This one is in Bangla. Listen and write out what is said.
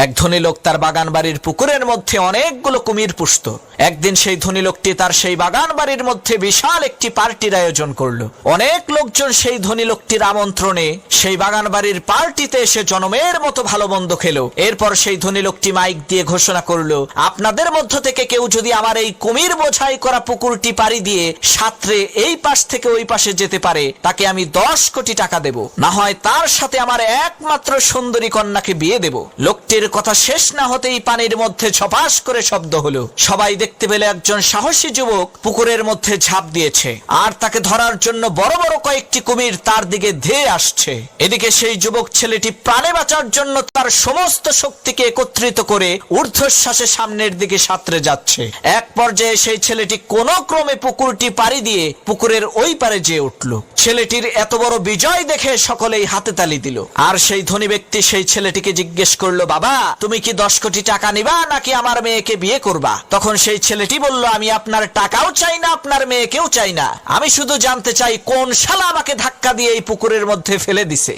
এক ধনী লোক তার বাগান বাড়ির পুকুরের মধ্যে অনেকগুলো কুমির পুষত। একদিন সেই ধনী লোকটি তার সেই বাগান বাড়ির মধ্যে বিশাল একটি পার্টির আয়োজন করলো। অনেক লোকজন সেই ধনী লোকটির আমন্ত্রণে সেই বাগান বাড়ির পার্টিতে এসে জনমের মতো ভালো মন্দ খেলো। এরপর সেই ধনী লোকটি মাইক দিয়ে ঘোষণা করলো, আপনাদের মধ্য থেকে কেউ যদি আমার এই কুমির বোঝাই করা পুকুরটি পাড়ি দিয়ে সাঁতরে এই পাশ থেকে ওই পাশে যেতে পারে, তাকে আমি 10 কোটি টাকা দেব, না হয় তার সাথে আমার একমাত্র সুন্দরী কন্যাকে বিয়ে দেব। লোকটির কথা শেষ না হতেই পানির মধ্যে ছপাস করে শব্দ হলো। সবাই দেখতে পেলে একজন সাহসী যুবক পুকুরের মধ্যে ঝাঁপ দিয়েছে, আর তাকে ধরার জন্য বড় বড় কয়েকটি কুমির তার দিকে ধেয়ে আসছে। এদিকে সেই যুবক ছেলেটি প্রাণে বাঁচার জন্য তার সমস্ত শক্তিকে একত্রিত করে ঊর্ধ্বশ্বাসে সামনের দিকে সাঁতরে যাচ্ছে। এক পর্যায়ে সেই ছেলেটি কোনো ক্রমে পুকুরটি পাড়ি দিয়ে পুকুরের ওই পারে যেয়ে উঠল। ছেলেটির এত বড় বিজয় দেখে সকলেই হাতে তালি দিল। আর সেই ধনী ব্যক্তি সেই ছেলেটিকে জিজ্ঞেস করলো, বাবা তুমি কি 10 কোটি টাকা নিবা নাকি আমার মেয়েকে বিয়ে করবা? তখন সেই ছেলেটি বলল, আমি আপনার টাকাও চাই না, আপনার মেয়েকেও চাই না, আমি শুধু জানতে চাই কোন শালা আমাকে ধাক্কা দিয়ে এই পুকুরের মধ্যে ফেলে দিছে।